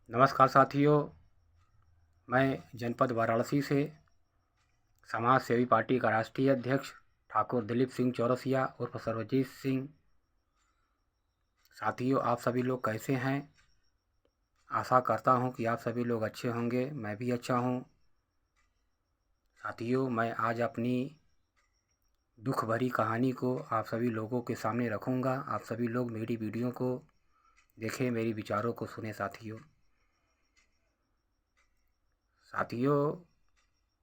नमस्कार साथियों, मैं जनपद वाराणसी से समाज सेवी पार्टी का राष्ट्रीय अध्यक्ष ठाकुर दिलीप सिंह चौरसिया उर्फ सर्वजीत सिंह। साथियों, आप सभी लोग कैसे हैं? आशा करता हूं कि आप सभी लोग अच्छे होंगे। मैं भी अच्छा हूं। साथियों, मैं आज अपनी दुख भरी कहानी को आप सभी लोगों के सामने रखूंगा। आप सभी लोग मेरी वीडियो को देखें, मेरी विचारों को सुने। साथियों,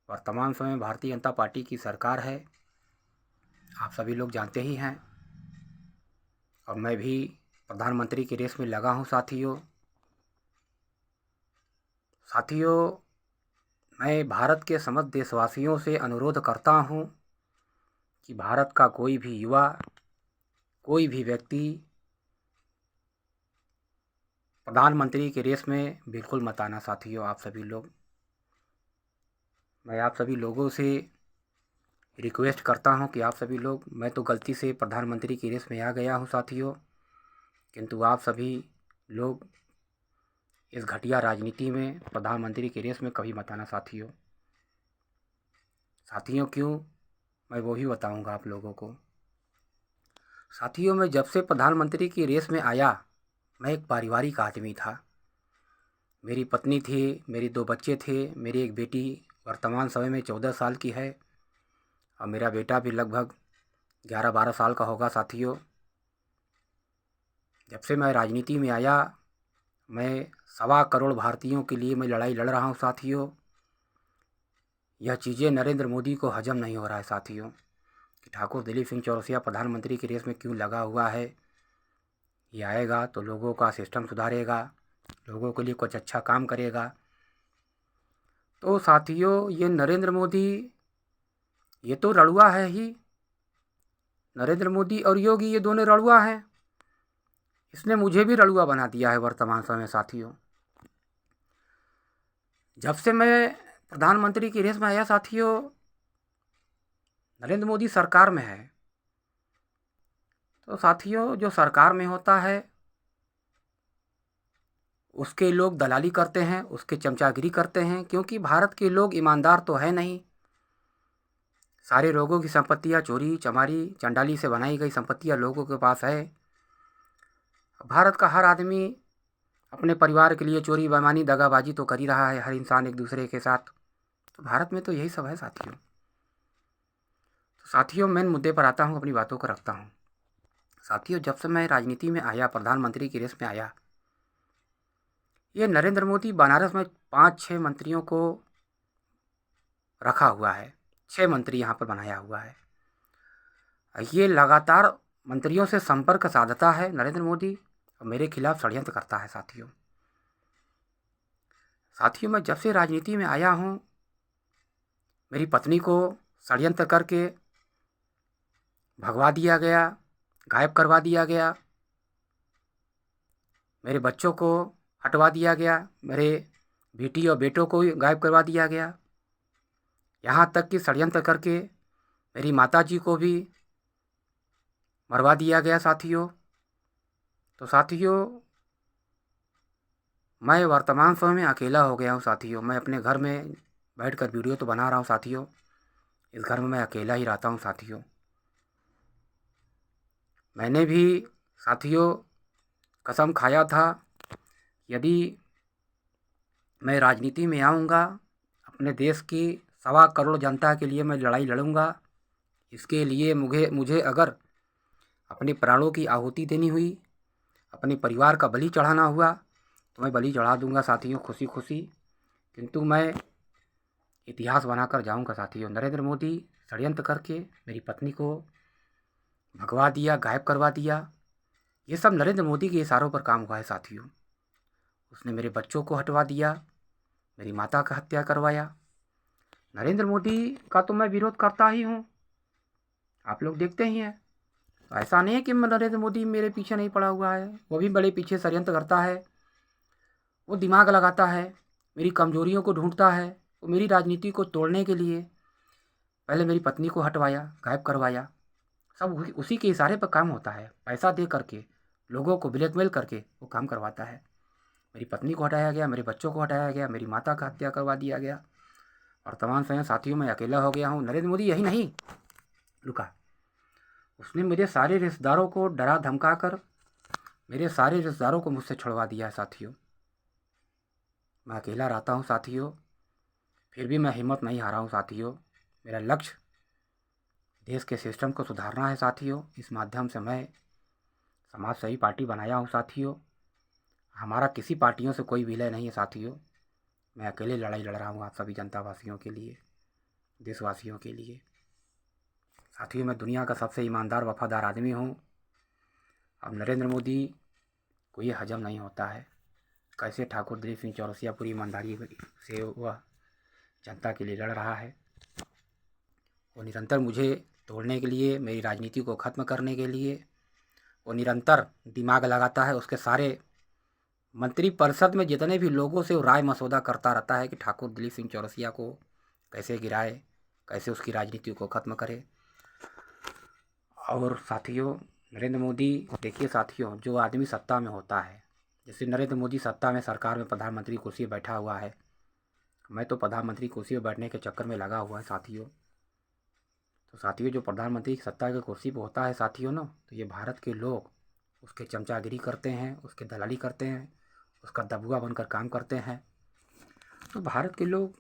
वर्तमान समय में भारतीय जनता पार्टी की सरकार है, आप सभी लोग जानते ही हैं। और मैं भी प्रधानमंत्री की रेस में लगा हूं। साथियों, मैं भारत के समस्त देशवासियों से अनुरोध करता हूं कि भारत का कोई भी युवा, कोई भी व्यक्ति प्रधानमंत्री की रेस में बिल्कुल मत आना। साथियों, आप सभी लोग, मैं आप सभी लोगों से रिक्वेस्ट करता हूं कि आप सभी लोग, मैं तो गलती से प्रधानमंत्री की रेस में आ गया हूं साथियों, किंतु आप सभी लोग इस घटिया राजनीति में प्रधानमंत्री की रेस में कभी मत आना साथियों। साथियों, क्यों? मैं वो ही बताऊंगा आप लोगों को। साथियों, मैं जब से प्रधानमंत्री की रेस में आया, मैं एक पारिवारिक आदमी था। मेरी पत्नी थी, मेरी 2 बच्चे थे। मेरी एक बेटी वर्तमान समय में 14 साल की है और मेरा बेटा भी लगभग 11-12 साल का होगा। साथियों, जब से मैं राजनीति में आया, मैं 1.25 करोड़ भारतीयों के लिए मैं लड़ाई लड़ रहा हूँ साथियों। यह चीज़ें नरेंद्र मोदी को हजम नहीं हो रहा है साथियों कि ठाकुर दिलीप सिंह चौरसिया प्रधानमंत्री की रेस में क्यों लगा हुआ है। ये आएगा तो लोगों का सिस्टम सुधारेगा, लोगों के लिए कुछ अच्छा काम करेगा। तो साथियों, ये नरेंद्र मोदी, ये तो रड़ुआ है ही। नरेंद्र मोदी और योगी, ये दोनों रड़ुआ हैं। इसने मुझे भी रड़ुआ बना दिया है वर्तमान समय साथियों। जब से मैं प्रधानमंत्री की रेस में आया साथियों, नरेंद्र मोदी सरकार में है। तो साथियों, जो सरकार में होता है उसके लोग दलाली करते हैं, उसके चमचागिरी करते हैं, क्योंकि भारत के लोग ईमानदार तो है नहीं। सारे लोगों की संपत्तियां चोरी चमारी चंडाली से बनाई गई संपत्तियां लोगों के पास है। भारत का हर आदमी अपने परिवार के लिए चोरी बेईमानी दगाबाजी तो कर ही रहा है, हर इंसान एक दूसरे के साथ। तो भारत में तो यही सब है साथियों। तो साथियों, मेन मुद्दे पर आता हूँ, अपनी बातों को रखता हूँ। साथियों, जब से मैं राजनीति में आया, प्रधानमंत्री की रेस में आया, ये नरेंद्र मोदी बनारस में 5-6 मंत्रियों को रखा हुआ है। 6 मंत्री यहाँ पर बनाया हुआ है। ये लगातार मंत्रियों से संपर्क साधता है नरेंद्र मोदी और मेरे खिलाफ षड्यंत्र करता है साथियों। साथियों, मैं जब से राजनीति में आया हूँ, मेरी पत्नी को षड्यंत्र करके भगवा दिया गया, गायब करवा दिया गया। मेरे बच्चों को हटवा दिया गया, मेरे बेटी और बेटों को गायब करवा दिया गया। यहाँ तक कि षड्यंत्र करके मेरी माताजी को भी मरवा दिया गया साथियों। तो साथियों, मैं वर्तमान समय में अकेला हो गया हूँ साथियों। मैं अपने घर में बैठकर वीडियो तो बना रहा हूँ साथियों, इस घर में मैं अकेला ही रहता हूँ साथियों। मैंने भी साथियों कसम खाया था, यदि मैं राजनीति में आऊँगा, अपने देश की 1.25 करोड़ जनता के लिए मैं लड़ाई लड़ूंगा। इसके लिए मुझे अगर अपने प्राणों की आहुति देनी हुई, अपने परिवार का बलि चढ़ाना हुआ, तो मैं बलि चढ़ा दूंगा साथियों, खुशी खुशी। किंतु मैं इतिहास बनाकर जाऊंगा साथियों। नरेंद्र मोदी षड्यंत्र करके मेरी पत्नी को भगवा दिया, गायब करवा दिया। ये सब नरेंद्र मोदी के इशारों पर काम हुआ है साथियों। उसने मेरे बच्चों को हटवा दिया, मेरी माता का हत्या करवाया। नरेंद्र मोदी का तो मैं विरोध करता ही हूँ, आप लोग देखते ही हैं। तो ऐसा नहीं है कि नरेंद्र मोदी मेरे पीछे नहीं पड़ा हुआ है, वो भी बड़े पीछे षड्यंत्र करता है। वो दिमाग लगाता है, मेरी कमजोरियों को ढूंढता है। वो मेरी राजनीति को तोड़ने के लिए पहले मेरी पत्नी को हटवाया, गायब करवाया। सब उसी के इशारे पर काम होता है। पैसा दे करके, लोगों को ब्लैकमेल करके वो काम करवाता है। मेरी पत्नी को हटाया गया, मेरे बच्चों को हटाया गया, मेरी माता का हत्या करवा दिया गया और तमाम समय साथियों मैं अकेला हो गया हूँ। नरेंद्र मोदी यही नहीं रुका, उसने मेरे सारे रिश्तेदारों को डरा धमका कर मेरे सारे रिश्तेदारों को मुझसे छुड़वा दिया है साथियों। मैं अकेला रहता हूँ साथियों, फिर भी मैं हिम्मत नहीं हारा हूँ साथियों। मेरा लक्ष्य देश के सिस्टम को सुधारना है साथियों। इस माध्यम से मैं समाज सेवी पार्टी बनाया हूँ साथियों। हमारा किसी पार्टियों से कोई विलय नहीं है साथियों। मैं अकेले लड़ाई लड़ रहा हूँ आप सभी जनता वासियों के लिए, देशवासियों के लिए। साथियों मैं दुनिया का सबसे ईमानदार वफादार आदमी हूँ। अब नरेंद्र मोदी को ये हजम नहीं होता है कैसे ठाकुर दिलीप सिंह चौरसिया पूरी ईमानदारी से वह जनता के लिए लड़ रहा है। वो निरंतर मुझे तोड़ने के लिए, मेरी राजनीति को ख़त्म करने के लिए वो निरंतर दिमाग लगाता है। उसके सारे मंत्रिपरिषद में जितने भी लोगों से वो राय मसौदा करता रहता है कि ठाकुर दिलीप सिंह चौरसिया को कैसे गिराए, कैसे उसकी राजनीति को ख़त्म करे। और साथियों नरेंद्र मोदी, देखिए साथियों, जो आदमी सत्ता में होता है, जैसे नरेंद्र मोदी सत्ता में सरकार में प्रधानमंत्री कुर्सी पर बैठा हुआ है, मैं तो प्रधानमंत्री कुर्सी पर बैठने के चक्कर में लगा हुआ है साथियों। तो साथियों जो प्रधानमंत्री की सत्ता की कुर्सी पर होता है साथियों ना, तो ये भारत के लोग उसके चमचागिरी करते हैं, उसके दलाली करते हैं, उसका दबुआ बनकर काम करते हैं। तो भारत के लोग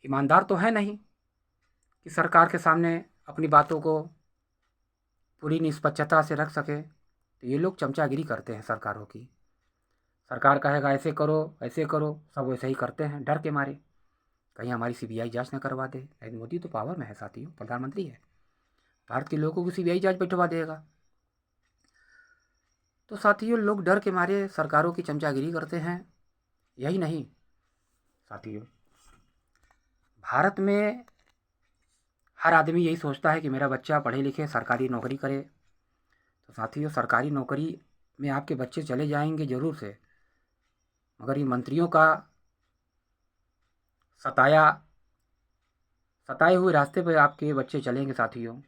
ईमानदार तो है नहीं कि सरकार के सामने अपनी बातों को पूरी निष्पक्षता से रख सके। तो ये लोग चमचागिरी करते हैं सरकारों की। सरकार कहेगा ऐसे करो, सब वैसे ही करते हैं डर के मारे, कहीं हमारी सीबीआई जांच न करवा दे। नरेंद्र मोदी तो पावर में है साथियों, प्रधानमंत्री है, भारत के लोगों को सीबीआई जांच बैठवा देगा। तो साथियों लोग डर के मारे सरकारों की चमचागिरी करते हैं। यही नहीं साथियों, भारत में हर आदमी यही सोचता है कि मेरा बच्चा पढ़े लिखे सरकारी नौकरी करे। तो साथियों सरकारी नौकरी में आपके बच्चे चले जाएंगे ज़रूर से, मगर ये मंत्रियों का सताए हुए रास्ते पर आपके बच्चे चलेंगे साथियों।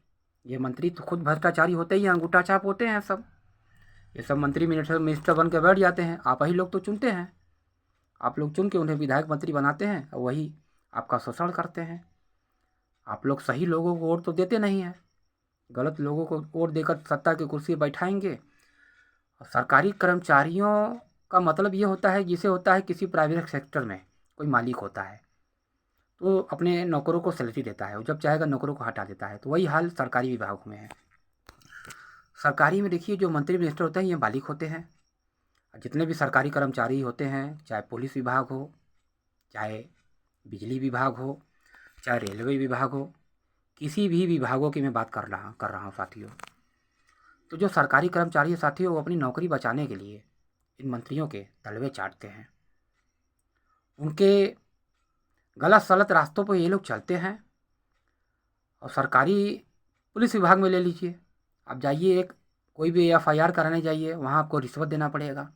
ये मंत्री तो खुद भ्रष्टाचारी होते ही हैं, अंगूठा छाप होते हैं सब। ये सब मंत्री मिनिस्टर बन के बैठ जाते हैं। आप ही लोग तो चुनते हैं, आप लोग चुन के उन्हें विधायक मंत्री बनाते हैं और वही आपका शोषण करते हैं। आप लोग सही लोगों को वोट तो देते नहीं हैं, गलत लोगों को वोट देकर सत्ता की कुर्सी बैठाएंगे। और सरकारी कर्मचारियों का मतलब ये होता है, जिसे होता है किसी प्राइवेट सेक्टर में कोई मालिक होता है तो अपने नौकरों को सैलरी देता है और जब चाहेगा नौकरों को हटा देता है। तो वही हाल सरकारी विभाग में है। सरकारी में देखिए जो मंत्री मिनिस्टर होते हैं ये मालिक होते हैं। जितने भी सरकारी कर्मचारी होते हैं, चाहे पुलिस विभाग हो, चाहे बिजली विभाग हो, चाहे रेलवे विभाग हो, किसी भी विभागों की मैं बात कर रहा हूँ साथियों। तो जो सरकारी कर्मचारी साथियों वो अपनी नौकरी बचाने के लिए इन मंत्रियों के तलवे चाटते हैं। उनके गलत सलत रास्तों पर ये लोग चलते हैं। और सरकारी पुलिस विभाग में ले लीजिए, आप जाइए कोई भी FIR कराने जाइए, वहाँ आपको रिश्वत देना पड़ेगा।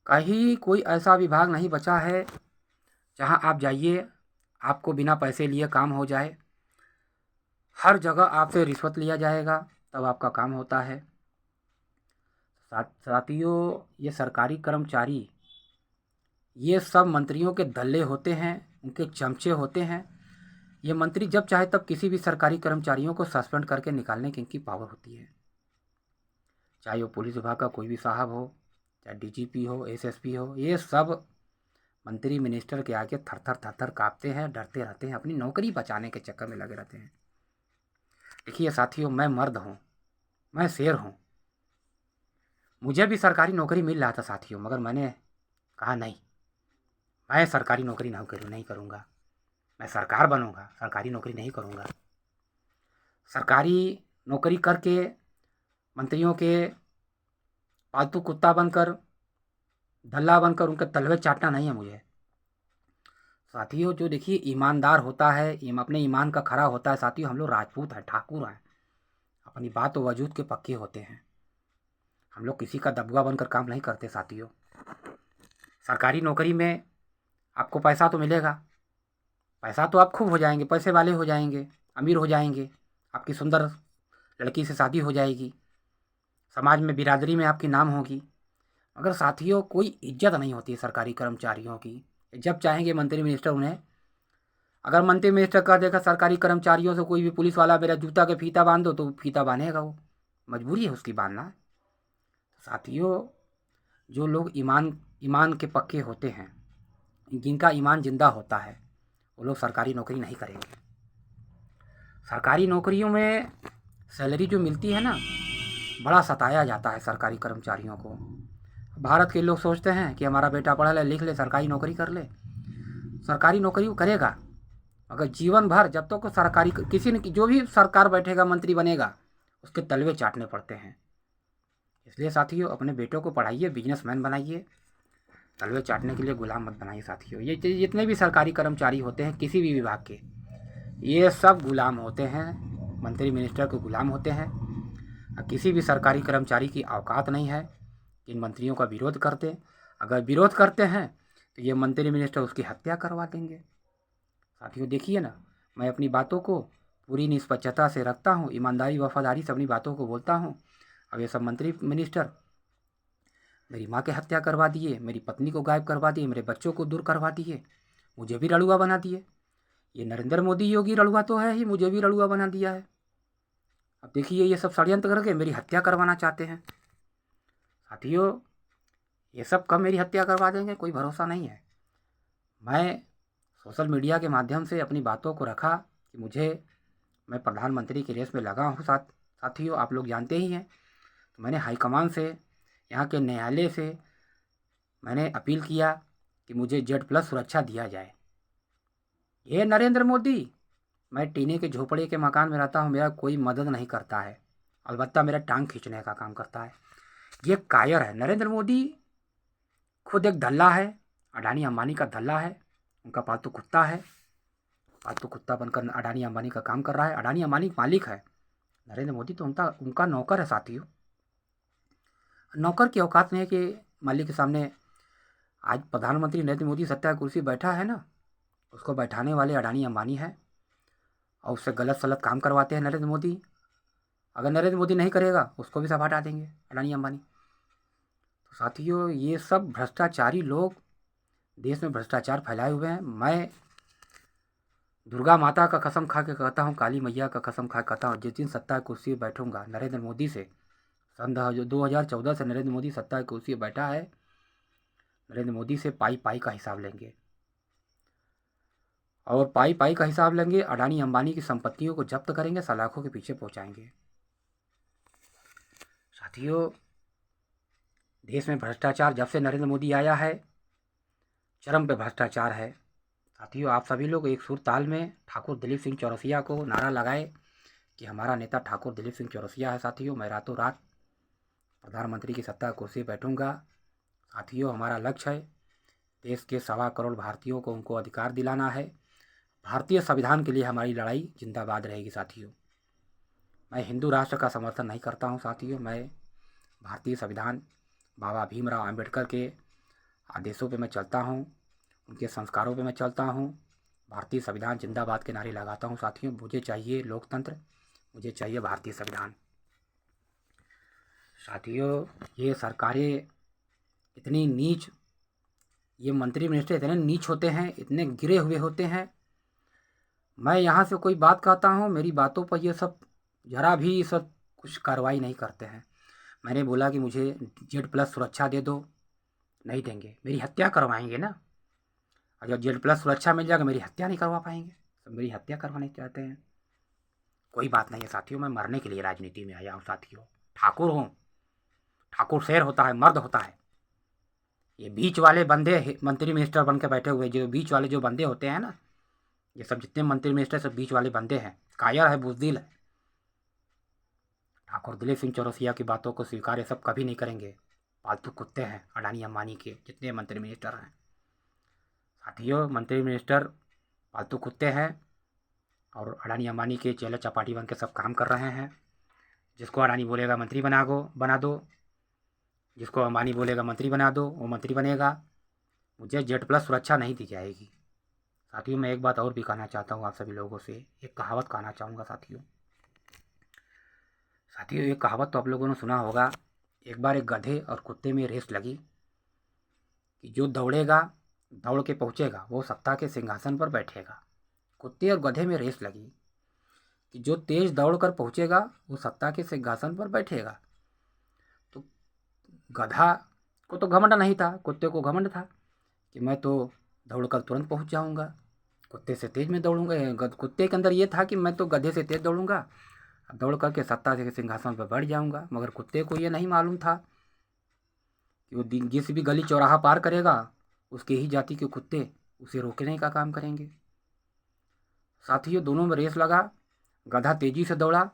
कहीं कोई ऐसा विभाग नहीं बचा है जहाँ आप जाइए आपको बिना पैसे लिए काम हो जाए। हर जगह आपसे रिश्वत लिया जाएगा तब आपका काम होता है। साथियों ये सरकारी कर्मचारी ये सब मंत्रियों के दल्ले होते हैं, उनके चमचे होते हैं। ये मंत्री जब चाहे तब किसी भी सरकारी कर्मचारियों को सस्पेंड करके निकालने की इनकी पावर होती है। चाहे वो पुलिस विभाग का कोई भी साहब हो, चाहे DGP हो, SSP हो, ये सब मंत्री मिनिस्टर के आगे थर थर काँपते हैं, डरते रहते हैं, अपनी नौकरी बचाने के चक्कर में लगे रहते हैं। देखिए साथियों मैं मर्द हूँ, मैं शेर हूँ। मुझे भी सरकारी नौकरी मिल रहा था साथियों, मगर मैंने कहा नहीं, मैं सरकारी नौकरी नहीं करूँगा, मैं सरकार बनूँगा, सरकारी नौकरी नहीं करूँगा। सरकारी नौकरी करके मंत्रियों के पालतू कुत्ता बनकर, धल्ला बनकर उनके तलवे चाटना नहीं है मुझे। साथियों जो देखिए ईमानदार होता है, अपने ईमान का खरा होता है साथियों। हम लोग राजपूत हैं, ठाकुर हैं, अपनी बात व वजूद के पक्के होते हैं। हम लोग किसी का दबुआ बनकर काम नहीं करते साथियों। सरकारी नौकरी में आपको पैसा तो मिलेगा, पैसा तो आप खूब हो जाएंगे, पैसे वाले हो जाएंगे, अमीर हो जाएंगे, आपकी सुंदर लड़की से शादी हो जाएगी, समाज में बिरादरी में आपकी नाम होगी। मगर साथियों कोई इज्जत नहीं होती है सरकारी कर्मचारियों की। जब चाहेंगे मंत्री मिनिस्टर उन्हें, अगर मंत्री मिनिस्टर कह देगा सरकारी कर्मचारियों से कोई भी पुलिस वाला मेरा जूता के फीता बांध दो, तो फीता बांधेगा, वो मजबूरी है उसकी बांधना। साथियों जो लोग ईमान ईमान के पक्के होते हैं, जिनका ईमान जिंदा होता है, वो लोग सरकारी नौकरी नहीं करेंगे। सरकारी नौकरियों में सैलरी जो मिलती है ना, बड़ा सताया जाता है सरकारी कर्मचारियों को। भारत के लोग सोचते हैं कि हमारा बेटा पढ़ा ले लिख ले सरकारी नौकरी कर ले। सरकारी नौकरी वो करेगा, अगर जीवन भर जब तक तो सरकारी किसी न जो भी सरकार बैठेगा मंत्री बनेगा, उसके तलवे चाटने पड़ते हैं। इसलिए साथियों अपने बेटों को पढ़ाइए, बिजनेसमैन बनाइए, तलवे चाटने के लिए गुलाम मत बनाइए। साथियों ये जितने भी सरकारी कर्मचारी होते हैं किसी भी विभाग के, ये सब गुलाम होते हैं, मंत्री मिनिस्टर के गुलाम होते हैं। किसी भी सरकारी कर्मचारी की औकात नहीं है कि इन मंत्रियों का विरोध करते। अगर विरोध करते हैं तो ये मंत्री मिनिस्टर उसकी हत्या करवा देंगे। साथियों देखिए ना, मैं अपनी बातों को पूरी निष्पक्षता से रखता हूँ, ईमानदारी वफादारी से अपनी बातों को बोलता हूँ। अब ये सब मंत्री मिनिस्टर मेरी माँ की हत्या करवा दिए, मेरी पत्नी को गायब करवा दिए, मेरे बच्चों को दूर करवा दिए, मुझे भी रड़ुआ बना दिए। ये नरेंद्र मोदी योगी रड़ुआ तो है ही, मुझे भी रड़ुआ बना दिया है। अब देखिए ये सब षड्यंत्र करके मेरी हत्या करवाना चाहते हैं। साथियों ये सब कब मेरी हत्या करवा देंगे कोई भरोसा नहीं है। मैं सोशल मीडिया के माध्यम से अपनी बातों को रखा कि मैं प्रधानमंत्री की रेस में लगा हूँ। साथियों आप लोग जानते ही हैं, तो मैंने हाईकमान से, यहाँ के न्यायालय से मैंने अपील किया कि मुझे Z+ सुरक्षा दिया जाए। ये नरेंद्र मोदी, मैं टीने के झोपड़े के मकान में रहता हूँ, मेरा कोई मदद नहीं करता है, अलबत्ता मेरा टांग खींचने का काम करता है। ये कायर है नरेंद्र मोदी, खुद एक दल्ला है, अडानी अंबानी का दल्ला है, उनका पालतू कुत्ता है, पालतू कुत्ता बनकर अडानी अंबानी का काम कर रहा है। अडानी अंबानी मालिक है, नरेंद्र मोदी तो उनका नौकर है। साथियों नौकर की औकात नहीं है कि मालिक के सामने। आज प्रधानमंत्री नरेंद्र मोदी सत्ता कुर्सी बैठा है ना, उसको बैठाने वाले अडानी अंबानी है और उससे गलत सलत काम करवाते हैं नरेंद्र मोदी। अगर नरेंद्र मोदी नहीं करेगा उसको भी सब हटा देंगे अडानी अंबानी। तो साथियों ये सब भ्रष्टाचारी लोग देश में भ्रष्टाचार फैलाए हुए हैं। मैं दुर्गा माता का कसम खा के कहता हूँ, काली मैया का कसम खा के कहता हूँ, जिस दिन सत्ता कुर्सी पर बैठूंगा नरेंद्र मोदी से, सन 2014 से नरेंद्र मोदी सत्ता कुर्सी पर बैठा है, नरेंद्र मोदी से पाई पाई का हिसाब लेंगे और पाई पाई का हिसाब लेंगे। अडानी अंबानी की संपत्तियों को जब्त करेंगे, सलाखों के पीछे पहुंचाएंगे। साथियों देश में भ्रष्टाचार जब से नरेंद्र मोदी आया है चरम पे भ्रष्टाचार है। साथियों आप सभी लोग एक सुर ताल में ठाकुर दिलीप सिंह चौरसिया को नारा लगाए कि हमारा नेता ठाकुर दिलीप सिंह चौरसिया है। साथियों मैं रातों रात प्रधानमंत्री की सत्ता कुर्सी बैठूंगा। साथियों हमारा लक्ष्य है देश के 1.25 करोड़ भारतीयों को उनको अधिकार दिलाना है। भारतीय संविधान के लिए हमारी लड़ाई जिंदाबाद रहेगी। साथियों मैं हिंदू राष्ट्र का समर्थन नहीं करता हूं। साथियों मैं भारतीय संविधान, बाबा भीमराव अंबेडकर के आदेशों पे मैं चलता हूं, उनके संस्कारों पे मैं चलता हूं। भारतीय संविधान जिंदाबाद के नारे लगाता हूं। साथियों मुझे चाहिए लोकतंत्र, मुझे चाहिए भारतीय संविधान। साथियों ये सरकारें इतनी नीच, ये मंत्री मिनिस्टर इतने नीच होते हैं, इतने गिरे हुए होते हैं। मैं यहाँ से कोई बात कहता हूँ, मेरी बातों पर ये सब जरा भी सब कुछ कार्रवाई नहीं करते हैं। मैंने बोला कि मुझे Z+ सुरक्षा दे दो, नहीं देंगे, मेरी हत्या करवाएंगे ना। और जब Z+ सुरक्षा मिल जाएगा मेरी हत्या नहीं करवा पाएंगे, सब मेरी हत्या करवाने चाहते हैं। कोई बात नहीं है साथियों, मैं मरने के लिए राजनीति में आया हूँ। साथियों ठाकुर हूँ, ठाकुर शेर होता है, मर्द होता है। ये बीच वाले बंदे मंत्री मिनिस्टर बन के बैठे हुए, जो बीच वाले जो बंदे होते हैं ना, ये सब जितने मंत्री मिनिस्टर सब बीच वाले बंदे हैं, कायर है, बुजदिल है। ठाकुर दिलीप सिंह चौरसिया की बातों को स्वीकार ये सब कभी नहीं करेंगे। पालतू कुत्ते हैं अडानी अंबानी के जितने मंत्री मिनिस्टर हैं। साथियों मंत्री मिनिस्टर पालतू कुत्ते हैं और अडानी अंबानी के चेले चपाटी बन के सब काम कर रहे हैं। जिसको अडानी बोलेगा मंत्री बना दो, जिसको अंबानी बोलेगा मंत्री बना दो, वो मंत्री बनेगा। मुझे Z+ सुरक्षा नहीं दी जाएगी। साथियों मैं एक बात और भी कहना चाहता हूँ आप सभी लोगों से, एक कहावत कहना चाहूँगा। साथियों एक कहावत तो आप लोगों ने सुना होगा, एक बार एक गधे और कुत्ते में रेस लगी कि जो दौड़ेगा, दौड़ के पहुँचेगा, वो सत्ता के सिंहासन पर बैठेगा। कुत्ते और गधे में रेस लगी कि जो तेज दौड़ कर पहुँचेगा वो सत्ता के सिंहासन पर बैठेगा। तो गधा को तो घमंड नहीं था, कुत्ते को घमंड था कि मैं तो दौड़कर तुरंत पहुँच जाऊँगा, कुत्ते से तेज में दौड़ूँगा। कुत्ते के अंदर ये था कि मैं तो गधे से तेज दौड़ूँगा, दौड़ करके सत्ता के सिंहासन पर बैठ जाऊँगा। मगर कुत्ते को ये नहीं मालूम था कि वो जिस भी गली चौराहा पार करेगा उसके ही जाति के कुत्ते उसे रोकने का काम करेंगे। साथियों, दोनों में रेस लगा। गधा तेजी से दौड़ा,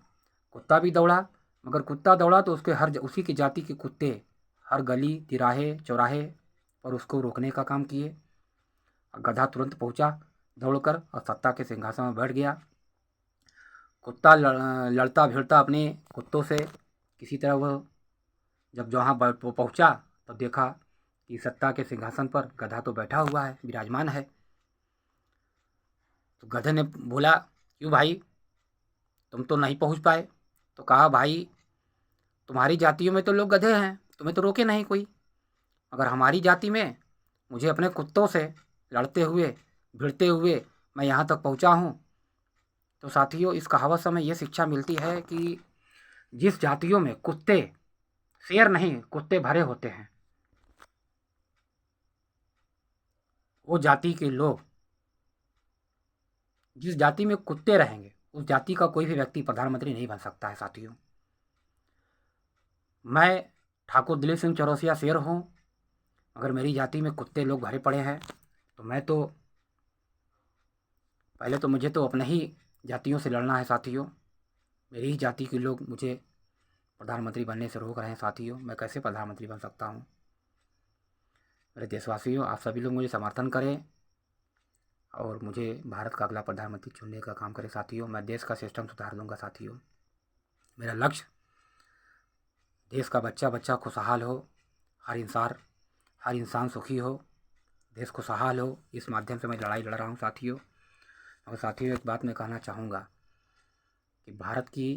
कुत्ता भी दौड़ा, मगर कुत्ता दौड़ा तो उसी की जाति के कुत्ते हर गली तिराहे चौराहे पर उसको रोकने का काम किए। गधा तुरंत पहुंचा दौड़कर और सत्ता के सिंहासन में बैठ गया। कुत्ता लड़ता भिड़ता अपने कुत्तों से किसी तरह वह जब जहाँ पहुँचा तो देखा कि सत्ता के सिंहासन पर गधा तो बैठा हुआ है, विराजमान है। तो गधे ने बोला, क्यों भाई, तुम तो नहीं पहुँच पाए? तो कहा, भाई तुम्हारी जातियों में तो लोग गधे हैं, तुम्हें तो रोके नहीं कोई, मगर हमारी जाति में मुझे अपने कुत्तों से लड़ते हुए भिड़ते हुए मैं यहाँ तक पहुँचा हूँ। तो साथियों, इस कहावत से हमें ये शिक्षा मिलती है कि जिस जातियों में कुत्ते, शेर नहीं कुत्ते भरे होते हैं, वो जाति के लोग, जिस जाति में कुत्ते रहेंगे उस जाति का कोई भी व्यक्ति प्रधानमंत्री नहीं बन सकता है। साथियों, मैं ठाकुर दिलीप सिंह चौरसिया शेर हूँ, अगर मेरी जाति में कुत्ते लोग भरे पड़े हैं तो मैं तो पहले तो मुझे तो अपने ही जातियों से लड़ना है। साथियों, मेरी ही जाति के लोग मुझे प्रधानमंत्री बनने से रोक रहे हैं। साथियों, मैं कैसे प्रधानमंत्री बन सकता हूँ? मेरे देशवासियों, आप सभी लोग मुझे समर्थन करें और मुझे भारत का अगला प्रधानमंत्री चुनने का काम करें। साथियों, मैं देश का सिस्टम सुधार दूंगा। साथियों, मेरा लक्ष्य देश का बच्चा बच्चा खुशहाल हो, हर इंसान सुखी हो, देश खुशहाल हो। इस माध्यम से मैं लड़ाई लड़ रहा हूँ। साथियों, और साथियों, एक बात मैं कहना चाहूँगा कि भारत की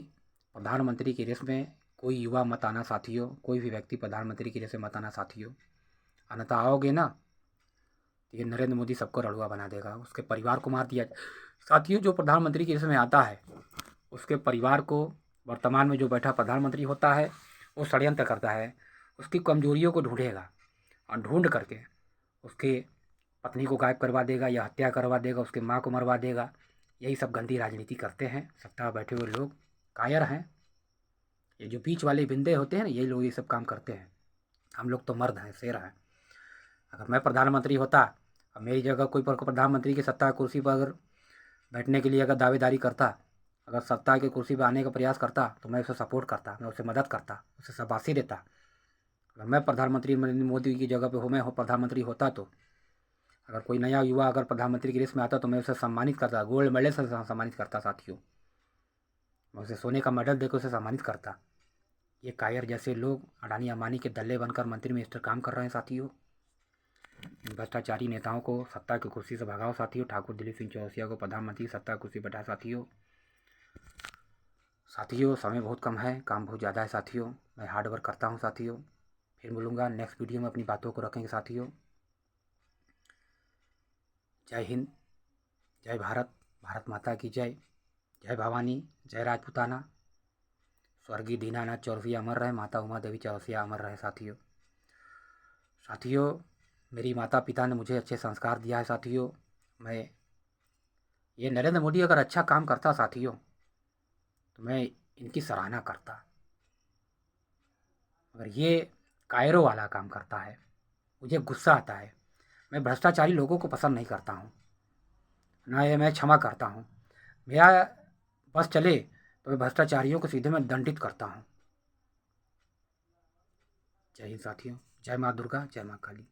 प्रधानमंत्री की रेस में कोई युवा मत आना। साथियों, कोई भी व्यक्ति प्रधानमंत्री की रेस में मत आना। साथियों, अन्यथा आओगे ना तो ये नरेंद्र मोदी सबको रड़ुआ बना देगा, उसके परिवार को मार दिया। साथियों, जो प्रधानमंत्री की रेस में आता है उसके परिवार को, वर्तमान में जो बैठा प्रधानमंत्री होता है वो षड्यंत्र करता है, उसकी कमजोरियों को ढूंढेगा और ढूंढ करके उसके पत्नी को गायब करवा देगा या हत्या करवा देगा, उसके माँ को मरवा देगा। यही सब गंदी राजनीति करते हैं सत्ता में बैठे हुए लोग, कायर हैं। ये जो बीच वाले बिंदे होते हैं ना, यही लोग ये सब काम करते हैं। हम लोग तो मर्द हैं, शेर हैं। अगर मैं प्रधानमंत्री होता और मेरी जगह कोई प्रधानमंत्री की सत्ता कुर्सी पर अगर बैठने के लिए अगर दावेदारी करता, अगर सत्ता की कुर्सी पर आने का प्रयास करता तो मैं उसे सपोर्ट करता, मैं उसे मदद करता, उसे शाबाशी देता। अगर मैं प्रधानमंत्री नरेंद्र मोदी की जगह पे मैं प्रधानमंत्री होता तो अगर कोई नया युवा अगर प्रधानमंत्री की रेस में आता तो मैं उसे सम्मानित करता, गोल्ड मेडल से सम्मानित करता। साथियों, मैं उसे सोने का मेडल देकर उसे सम्मानित करता। ये कायर जैसे लोग अडानी अंबानी के दल्ले बनकर मंत्री मिनिस्टर काम कर रहे हैं। साथियों, इन भ्रष्टाचारी नेताओं को सत्ता की कुर्सी से भगाओ। साथियों, ठाकुर दिलीप सिंह चौरसिया को प्रधानमंत्री सत्ता की कुर्सी बैठाए। साथियों, समय बहुत कम है, काम बहुत ज़्यादा है। साथियों, मैं हार्ड वर्क करता हूँ। साथियों, फिर मिलूँगा नेक्स्ट वीडियो में, अपनी बातों को रखेंगे। साथियों, जय हिंद, जय भारत, भारत माता की जय, जय भवानी, जय राजपूताना। स्वर्गीय दीनानाथ चौरसिया अमर रहे, माता उमा देवी चौरसिया अमर रहे। साथियों, मेरी माता पिता ने मुझे अच्छे संस्कार दिया है। साथियों, मैं ये नरेंद्र मोदी अगर अच्छा काम करता साथियों तो मैं इनकी सराहना करता, मगर ये कायरों वाला काम करता है, मुझे गुस्सा आता है। मैं भ्रष्टाचारी लोगों को पसंद नहीं करता हूँ, ना ये मैं क्षमा करता हूँ। मेरा बस चले तो मैं भ्रष्टाचारियों को सीधे मैं दंडित करता हूँ। जय हिंद साथियों, जय माँ दुर्गा, जय माँ काली।